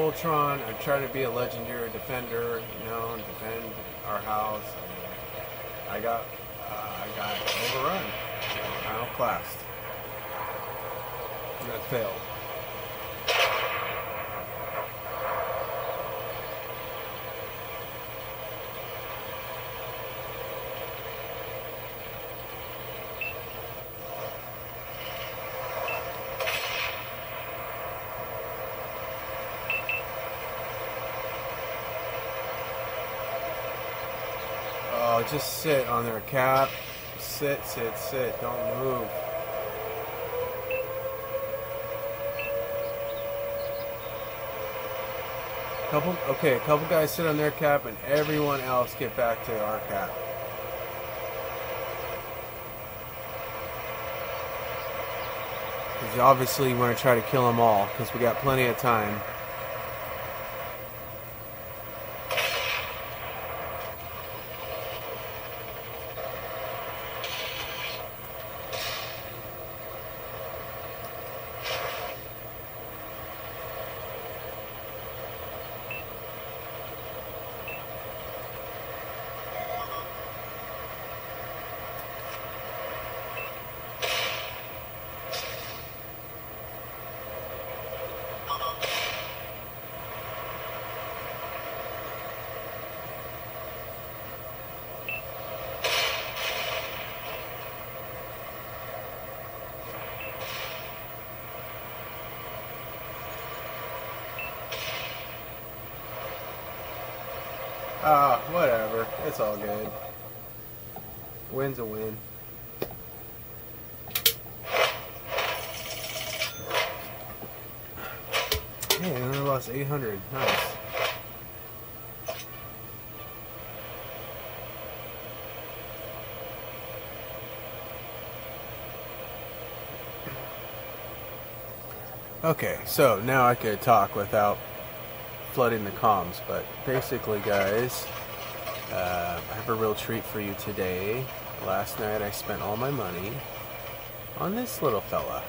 Voltron. I'm trying to be a legendary defender, you know, and defend our house. And I got overrun. I outclassed. And that failed. Oh, just sit on their cap. Sit, sit, sit. Don't move. A couple guys sit on their cap and everyone else get back to our cap. Because obviously you want to try to kill them all, because we got plenty of time. Whatever. It's all good. Win's a win. Hey, I only lost 800. Nice. Okay, so now I could talk without flooding the comms, but basically, guys, I have a real treat for you today. Last night I spent all my money on this little fella.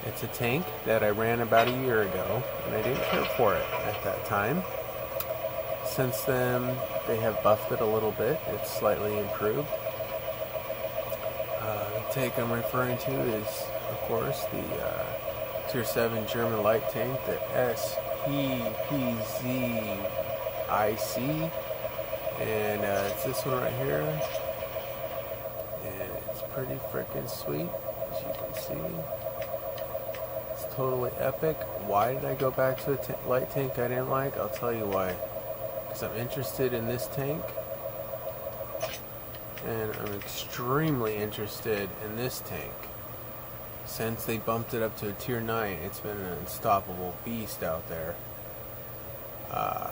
It's a tank that I ran about a year ago, and I didn't care for it at that time. Since then, they have buffed it a little bit. It's slightly improved. The tank I'm referring to is, of course, the Tier 7 German light tank, the SPPZIC, and it's this one right here, and it's pretty freaking sweet, as you can see. It's totally epic. Why did I go back to a light tank I didn't like? I'll tell you why. Because I'm interested in this tank, and I'm extremely interested in this tank. Since they bumped it up to a tier 9, it's been an unstoppable beast out there.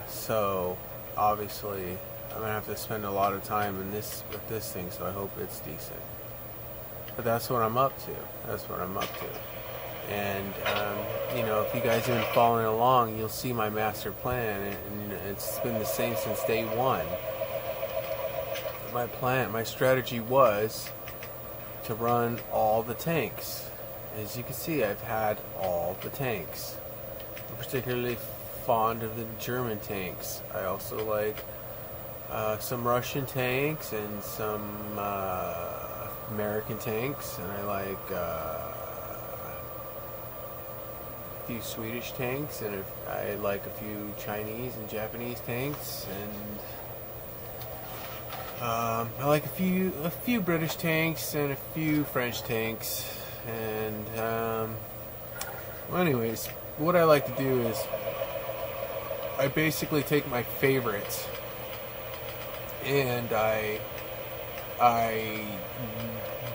So obviously I'm gonna have to spend a lot of time with this thing, so I hope it's decent. But that's what I'm up to. And you know, if you guys have been following along, you'll see my master plan, and it's been the same since day one. My strategy was to run all the tanks. As you can see, I've had all the tanks. I'm particularly fond of the German tanks. I also like some Russian tanks and some American tanks, and I like a few Swedish tanks, and I like a few Chinese and Japanese tanks, and I like a few British tanks and a few French tanks. And well, anyways, what I like to do is I basically take my favorites and I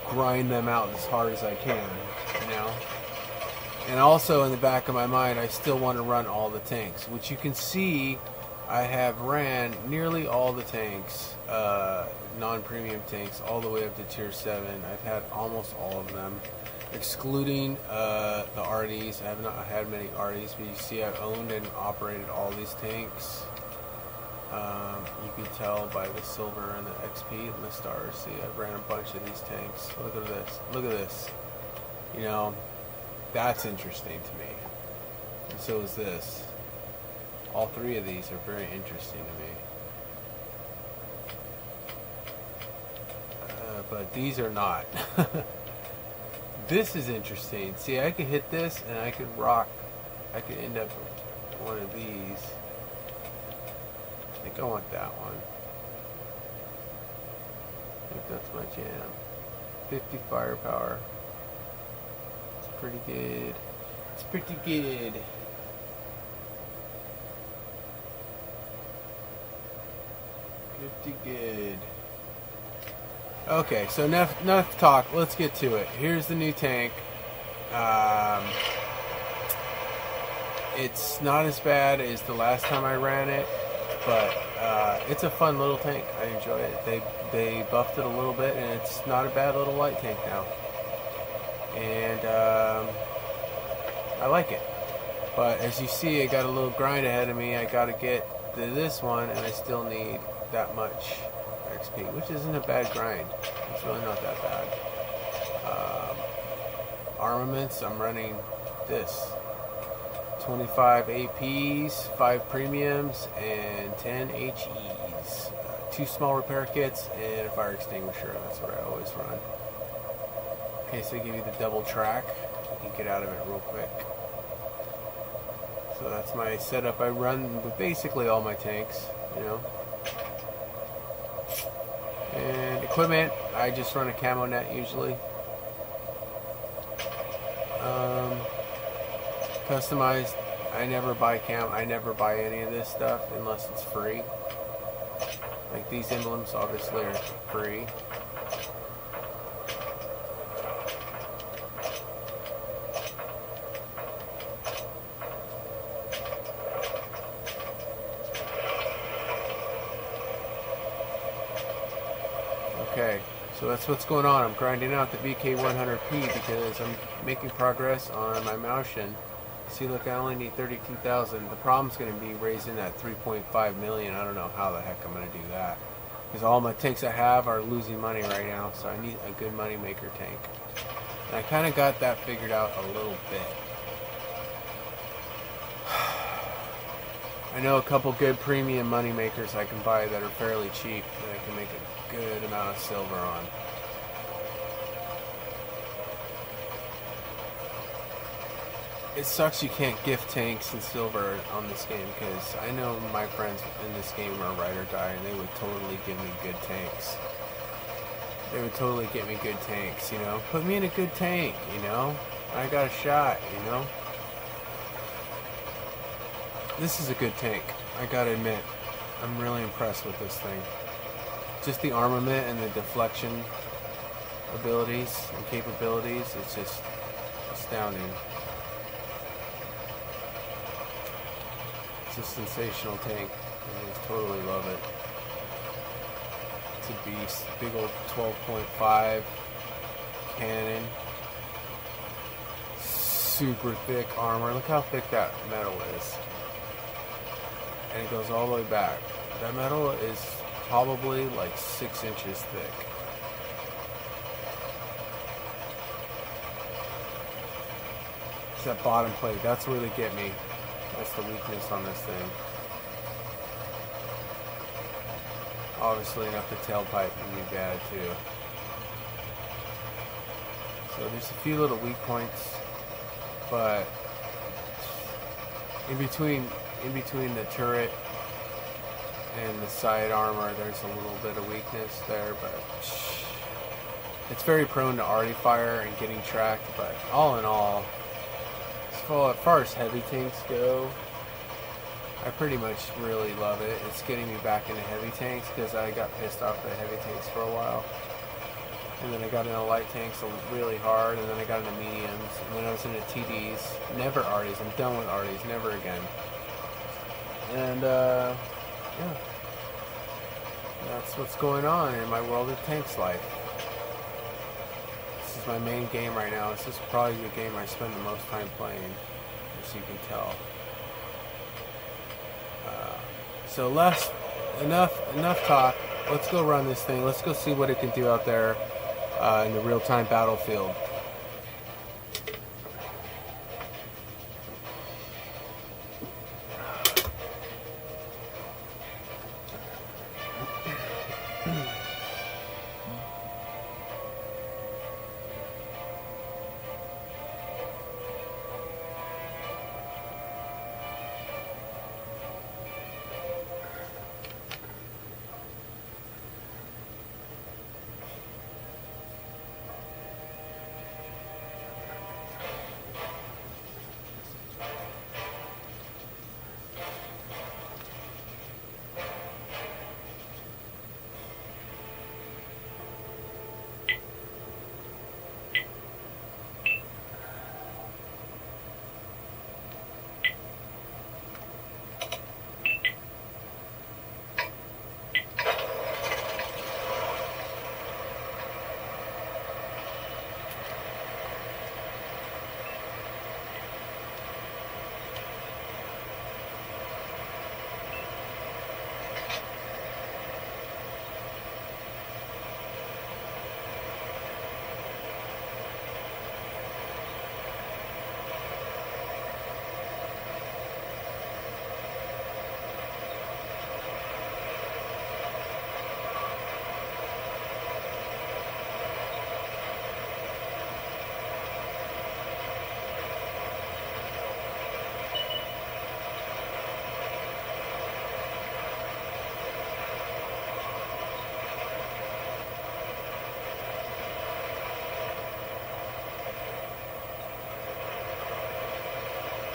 grind them out as hard as I can, you know. And also in the back of my mind, I still want to run all the tanks, which you can see I have ran nearly all the tanks, non-premium tanks, all the way up to tier 7. I've had almost all of them, excluding the RDs. I have not had many RDs, but you see I've owned and operated all these tanks. You can tell by the silver and the XP and the stars. See, I've ran a bunch of these tanks. Look at this. Look at this. You know, that's interesting to me. And so is this. All three of these are very interesting to me. But these are not. This is interesting. See, I could hit this and I could rock. I could end up with one of these. I think I want that one. I think that's my jam. 50 firepower. It's pretty good. It's pretty good. Pretty good. Okay, so enough talk. Let's get to it. Here's the new tank. It's not as bad as the last time I ran it, but it's a fun little tank. I enjoy it. They buffed it a little bit, and it's not a bad little light tank now. And I like it. But as you see, I got a little grind ahead of me. I got to get to this one, and I still need that much XP, which isn't a bad grind. It's really not that bad. Armaments, I'm running this. 25 APs, 5 premiums, and 10 HEs. 2 small repair kits, and a fire extinguisher. That's what I always run. Okay, so they give you the double track. You can get out of it real quick. So that's my setup. I run with basically all my tanks, you know. And equipment, I just run a camo net usually. Customized, I never buy any of this stuff unless it's free. Like these emblems obviously are free. Okay, so that's what's going on. I'm grinding out the VK100P because I'm making progress on my Maushan. See, look, I only need 32,000. The problem's going to be raising that 3.5 million. I don't know how the heck I'm going to do that. Because all my tanks I have are losing money right now, so I need a good money maker tank. And I kind of got that figured out a little bit. I know a couple good premium money makers I can buy that are fairly cheap that I can make a good amount of silver on. It sucks you can't gift tanks and silver on this game, because I know my friends in this game are ride or die, and they would totally give me good tanks. They would totally get me good tanks, you know? Put me in a good tank, you know? I got a shot, you know? This is a good tank, I gotta admit. I'm really impressed with this thing. Just the armament and the deflection abilities and capabilities, it's just astounding. It's a sensational tank. I just totally love it. It's a beast. Big old 12.5 cannon. Super thick armor. Look how thick that metal is. And it goes all the way back. That metal is probably like 6 inches thick. It's that bottom plate. That's where they get me. That's the weakness on this thing. Obviously enough the tailpipe can be bad too. So there's a few little weak points, but in between the turret and the side armor there's a little bit of weakness there, but it's very prone to arty fire and getting tracked. But all in all, as far as heavy tanks go, I pretty much really love it. It's getting me back into heavy tanks because I got pissed off at heavy tanks for a while. And then I got into light tanks really hard, and then I got into mediums, and then I was into TDs. Never arties. I'm done with arties. Never again. And, yeah. That's what's going on in my World of Tanks life. This is my main game right now. This is probably the game I spend the most time playing, as you can tell. So enough talk. Let's go run this thing. Let's go see what it can do out there in the real-time battlefield.